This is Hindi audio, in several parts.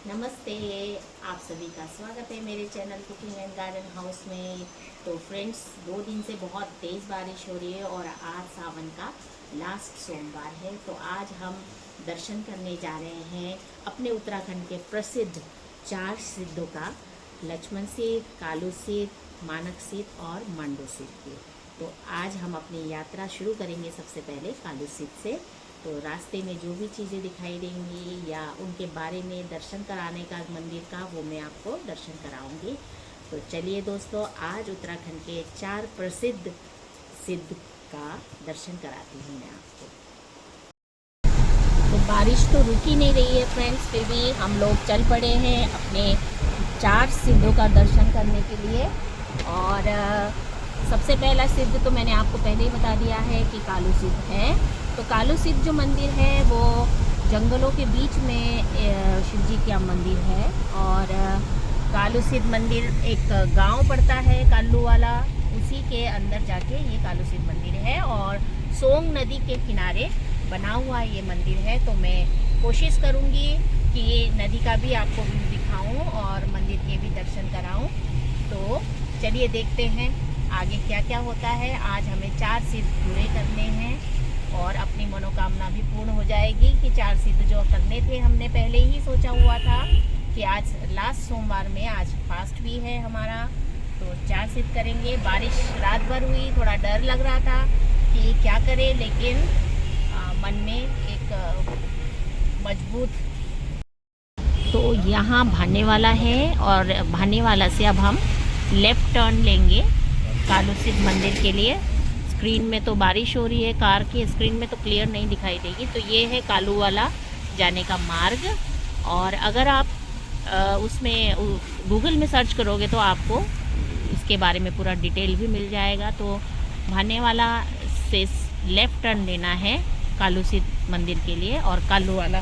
नमस्ते। आप सभी का स्वागत है मेरे channel cooking and garden house में। तो फ्रेंड्स, 2 दिन से बहुत तेज़ बारिश हो रही है और आज सावन का लास्ट सोमवार है। तो आज हम दर्शन करने जा रहे हैं अपने उत्तराखंड के प्रसिद्ध 4 सिद्धों का, लक्ष्मण सिद्ध, कालू सिद्ध, मानक सिद्ध और मंडू सिद्ध के। तो आज हम अपनी यात्रा शुरू करेंगे सबसे पहले कालू सिद्ध से। तो रास्ते में जो भी चीज़ें दिखाई देंगी या उनके बारे में दर्शन कराने का मंदिर का, वो मैं आपको दर्शन कराऊंगी। तो चलिए दोस्तों, आज उत्तराखंड के 4 प्रसिद्ध सिद्ध का दर्शन कराती हूँ मैं आपको। तो बारिश तो रुक ही नहीं रही है फ्रेंड्स, फिर भी हम लोग चल पड़े हैं अपने 4 सिद्धों का दर्शन करने के लिए। और सबसे पहला सिद्ध तो मैंने आपको पहले ही बता दिया है कि कालू सिद्ध है। तो कालू सिद्ध जो मंदिर है वो जंगलों के बीच में शिव जी का मंदिर है। और कालू सिद्ध मंदिर एक गांव पड़ता है कालू वाला, उसी के अंदर जाके ये कालू सिद्ध मंदिर है और सोंग नदी के किनारे बना हुआ ये मंदिर है। तो मैं कोशिश करूँगी कि ये नदी का भी आपको व्यू दिखाऊं और मंदिर के भी दर्शन कराऊं। तो चलिए देखते हैं आगे क्या क्या होता है। आज हमें 4 सिद्ध पूरे करने हैं और अपनी मनोकामना भी पूर्ण हो जाएगी कि 4 सिद्ध जो करने थे हमने पहले ही सोचा हुआ था कि आज लास्ट सोमवार में, आज फास्ट भी है हमारा, तो 4 सिद्ध करेंगे। बारिश रात भर हुई, थोड़ा डर लग रहा था कि क्या करें, लेकिन मन में एक मजबूत। तो यहाँ भाने वाला है और भाने वाला से अब हम लेफ़्ट टर्न लेंगे कालू सिद्ध मंदिर के लिए। स्क्रीन में तो बारिश हो रही है, कार की स्क्रीन में तो क्लियर नहीं दिखाई देगी। तो ये है कालू वाला जाने का मार्ग। और अगर आप उसमें गूगल में सर्च करोगे तो आपको इसके बारे में पूरा डिटेल भी मिल जाएगा। तो भाने वाला से लेफ़्ट टर्न लेना है कालू सिद्ध मंदिर के लिए और कालू वाला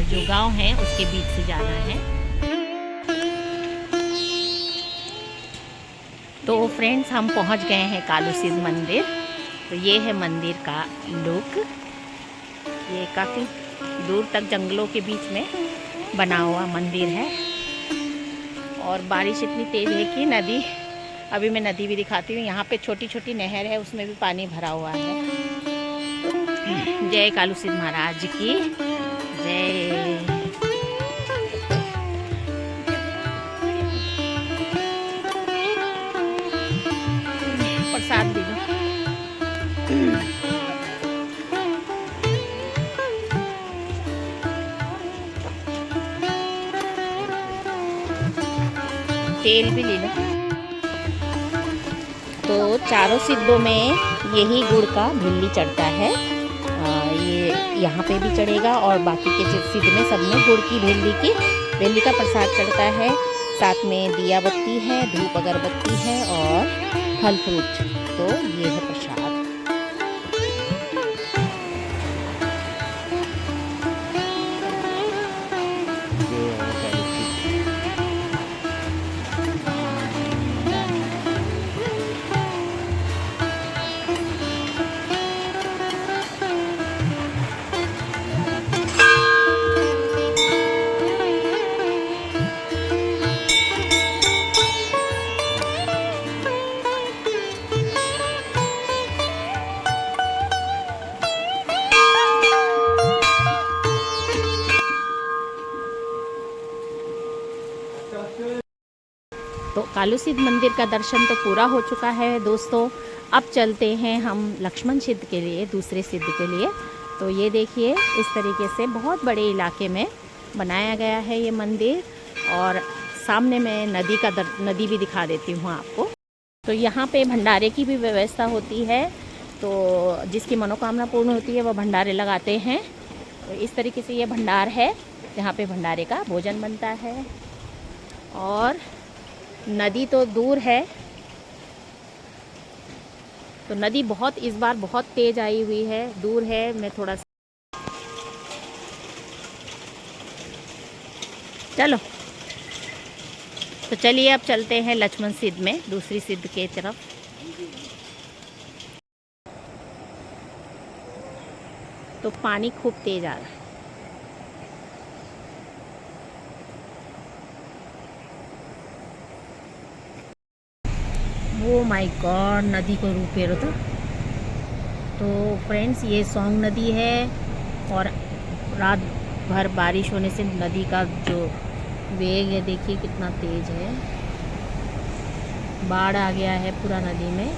जो गांव है उसके बीच से जाना है। तो फ्रेंड्स, हम पहुंच गए हैं कालू सिद्ध मंदिर। तो ये है मंदिर का लुक। ये काफ़ी दूर तक जंगलों के बीच में बना हुआ मंदिर है और बारिश इतनी तेज़ है कि नदी, अभी मैं नदी भी दिखाती हूँ। यहाँ पे छोटी छोटी नहर है, उसमें भी पानी भरा हुआ है। जय कालू सिद्ध महाराज की जय। प्रसाद दे दो। तेल भी ले लो। तो 4 सिद्धों में यही गुड़ का भिल्ली चढ़ता है। ये यहाँ पे भी चढ़ेगा और बाकी के सिद्ध में सब में गुड़ की भिल्ली का प्रसाद चढ़ता है। साथ में दिया बत्ती है, धूप अगरबत्ती है और फल फ्रूट। तो ये है प्रसाद। तो कालू सिद्ध मंदिर का दर्शन तो पूरा हो चुका है दोस्तों। अब चलते हैं हम लक्ष्मण सिद्ध के लिए, दूसरे सिद्ध के लिए। तो ये देखिए, इस तरीके से बहुत बड़े इलाके में बनाया गया है ये मंदिर। और सामने मैं नदी भी दिखा देती हूँ आपको। तो यहाँ पे भंडारे की भी व्यवस्था होती है। तो जिसकी मनोकामना पूर्ण होती है वह भंडारे लगाते हैं। तो इस तरीके से ये भंडार है, जहाँ पे भंडारे का भोजन बनता है। और नदी तो दूर है, तो नदी बहुत इस बार बहुत तेज आई हुई है, दूर है। मैं थोड़ा सा चलो, तो चलिए अब चलते हैं लक्ष्मण सिद्ध में, दूसरी सिद्ध के तरफ। तो पानी खूब तेज आ रहा है। ओ माय गॉड, नदी को रूप पेरो था। तो फ्रेंड्स ये सोंग नदी है और रात भर बारिश होने से नदी का जो वेग है देखिए कितना तेज है। बाढ़ आ गया है पूरा नदी में।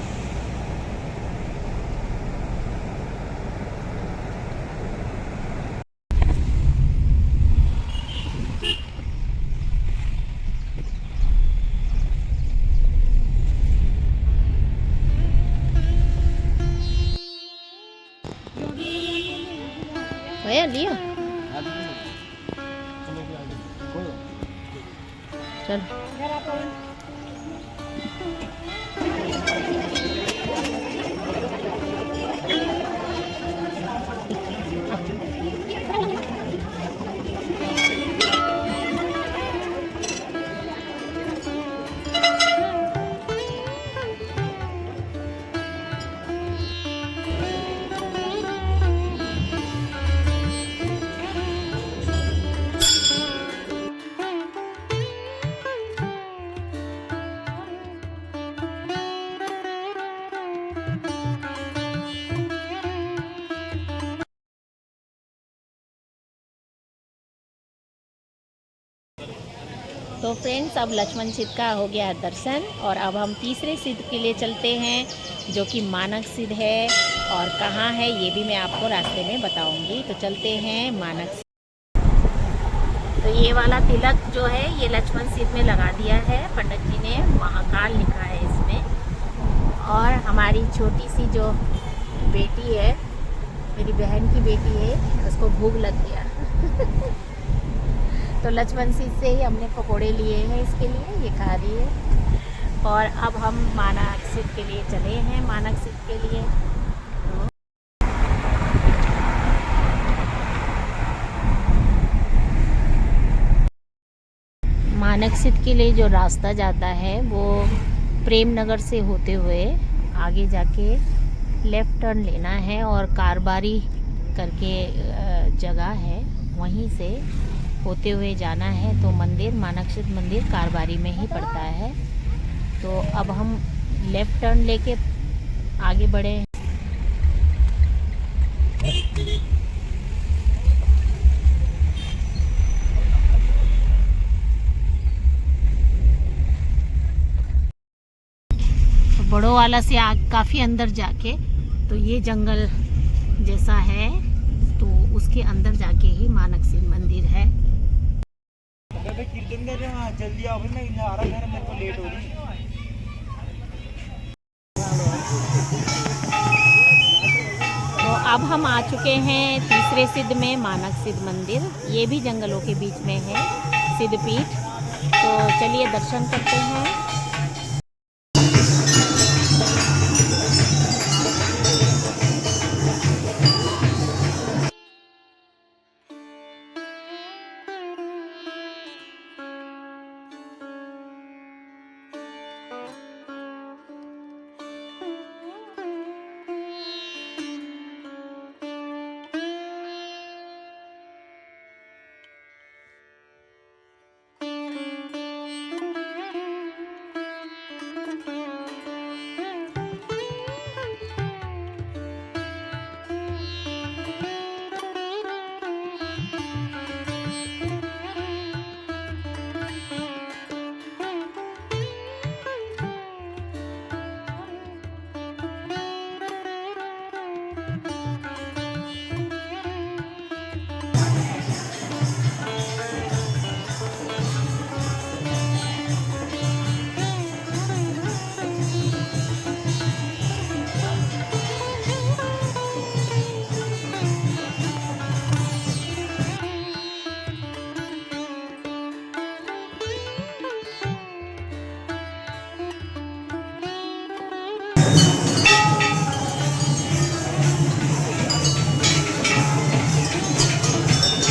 भैया लिया चल। तो फ्रेंड्स अब लक्ष्मण सिद्ध का हो गया दर्शन और अब हम तीसरे सिद्ध के लिए चलते हैं जो कि मानक सिद्ध है। और कहाँ है ये भी मैं आपको रास्ते में बताऊंगी। तो चलते हैं मानक सिद्ध। तो ये वाला तिलक जो है ये लक्ष्मण सिद्ध में लगा दिया है पंडित जी ने, महाकाल लिखा है इसमें। और हमारी छोटी सी जो बेटी है, मेरी बहन की बेटी है, उसको भूख लग गया तो लक्ष्मण सिद्ध से ही हमने पकोड़े लिए हैं इसके लिए, ये खा रही है। और अब हम मानक सिद्ध के लिए चले हैं, मानक सिद्ध के लिए। मानक सिद्ध के लिए जो रास्ता जाता है वो प्रेम नगर से होते हुए आगे जाके लेफ़्ट टर्न लेना है और कारबारी करके जगह है, वहीं से होते हुए जाना है। तो मंदिर मानक सिद्ध मंदिर कारबारी में ही पड़ता है। तो अब हम लेफ़्ट टर्न लेके आगे बढ़े। तो बड़ों वाला से काफ़ी अंदर जाके तो ये जंगल जैसा है, तो उसके अंदर जाके ही मानक सिद्ध मंदिर है। कीर्तन कर रहे हैं, हाँ जल्दी आओ, मैं आ रहा घर, मेरे को लेट हो रही। तो अब हम आ चुके हैं तीसरे सिद्ध में, मानक सिद्ध मंदिर। ये भी जंगलों के बीच में है सिद्धपीठ। तो चलिए दर्शन करते हैं।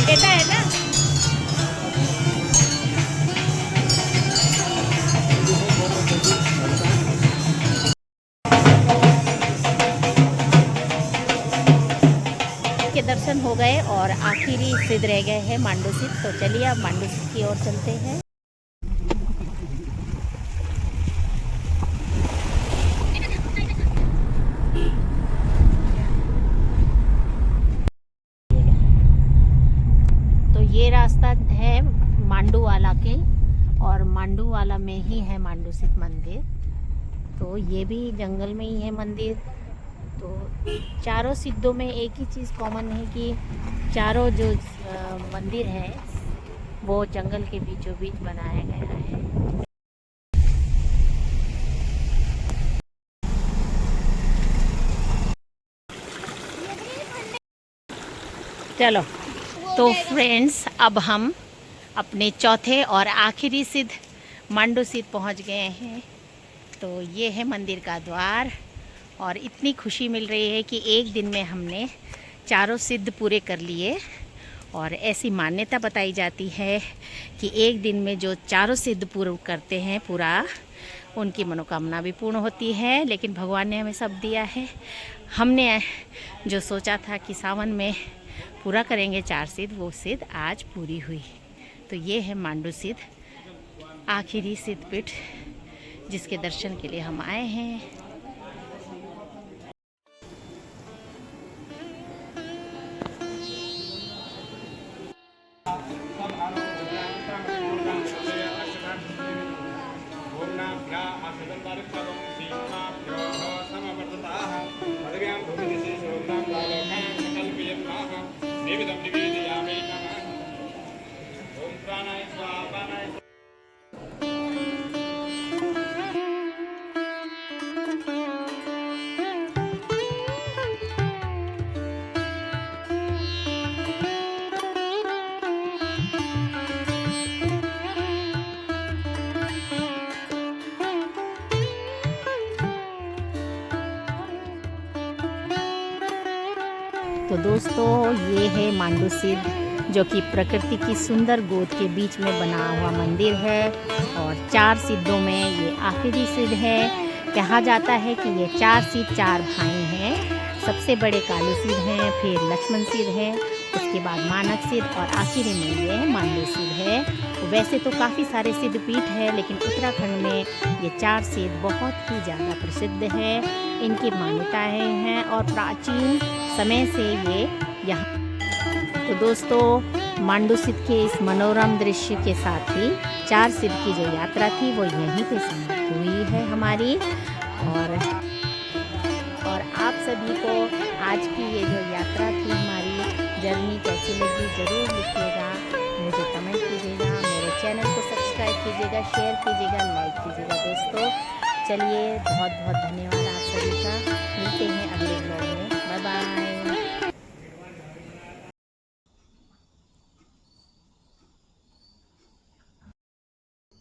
देता है ना। के दर्शन हो गए और आखिरी सिद्ध रह गए हैं मांडू सिद्ध। तो चलिए अब मांडू सिद्ध की ओर चलते हैं। ये रास्ता है मांडूवाला के, और मांडूवाला में ही है मांडू सिद्ध मंदिर। तो ये भी जंगल में ही है मंदिर। तो चारों सिद्धों में एक ही चीज़ कॉमन है कि चारों जो मंदिर है वो जंगल के बीचों बीच बनाया गया है। चलो तो फ्रेंड्स, अब हम अपने चौथे और आखिरी सिद्ध मांडू सिद्ध पहुंच गए हैं। तो ये है मंदिर का द्वार, और इतनी खुशी मिल रही है कि एक दिन में हमने चारों सिद्ध पूरे कर लिए। और ऐसी मान्यता बताई जाती है कि एक दिन में जो चारों सिद्ध पूरे करते हैं पूरा, उनकी मनोकामना भी पूर्ण होती है। लेकिन भगवान ने हमें सब दिया है। हमने जो सोचा था कि सावन में पूरा करेंगे 4 सिद्ध, वो सिद्ध आज पूरी हुई। तो ये है मांडू सिद्ध, आखिरी सिद्ध पीठ, जिसके दर्शन के लिए हम आए हैं। तो दोस्तों, ये है मांडू सिद्ध, जो कि प्रकृति की सुंदर गोद के बीच में बना हुआ मंदिर है। और 4 सिद्धों में ये आखिरी सिद्ध है। कहा जाता है कि ये 4 सिद्ध 4 भाई हैं। सबसे बड़े कालू सिद्ध हैं, फिर लक्ष्मण सिद्ध है, उसके बाद मानक सिद्ध, और आखिरी में ये मांडू सिद्ध है। तो वैसे तो काफ़ी सारे सिद्ध पीठ है, लेकिन उत्तराखंड में ये 4 सिद्ध बहुत ही ज़्यादा प्रसिद्ध है। इनकी मान्यताएं हैं और प्राचीन समय से ये यहाँ। तो दोस्तों, मांडू सिद्ध के इस मनोरम दृश्य के साथ ही 4 सिद्ध की जो यात्रा थी वो यहीं पे समाप्त हुई है हमारी। और आप सभी को आज की ये जो यात्रा थी हमारी, जर्नी कैसी लगी ज़रूर लिखिएगा, मुझे कमेंट कीजिएगा, मेरे चैनल को सब्सक्राइब कीजिएगा, शेयर कीजिएगा, लाइक कीजिएगा। दोस्तों चलिए, बहुत बहुत धन्यवाद आप सभी का। मिलते हैं अगले ब्लॉग में। Bye bye.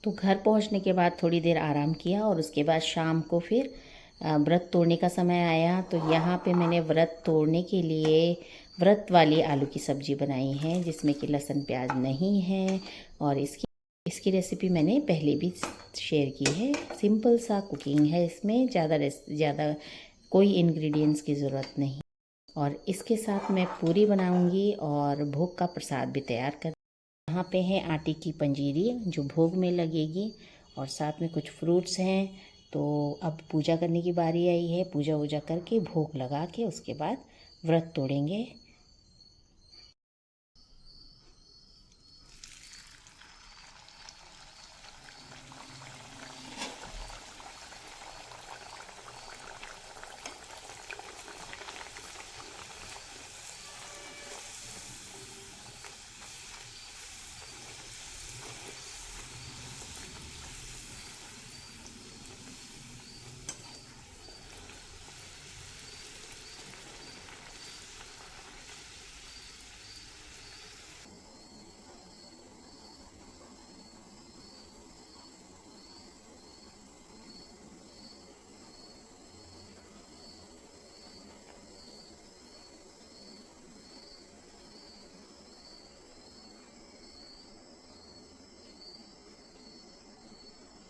तो घर पहुंचने के बाद थोड़ी देर आराम किया, और उसके बाद शाम को फिर व्रत तोड़ने का समय आया। तो यहाँ पे मैंने व्रत तोड़ने के लिए व्रत वाली आलू की सब्ज़ी बनाई है, जिसमें कि लहसुन प्याज नहीं है। और इसकी रेसिपी मैंने पहले भी शेयर की है। सिंपल सा कुकिंग है, इसमें ज़्यादा कोई इंग्रेडिएंट्स की ज़रूरत नहीं। और इसके साथ मैं पूरी बनाऊंगी और भोग का प्रसाद भी तैयार कर। यहाँ पे है आटे की पंजीरी जो भोग में लगेगी, और साथ में कुछ फ्रूट्स हैं। तो अब पूजा करने की बारी आई है। पूजा वूजा करके भोग लगा के उसके बाद व्रत तोड़ेंगे।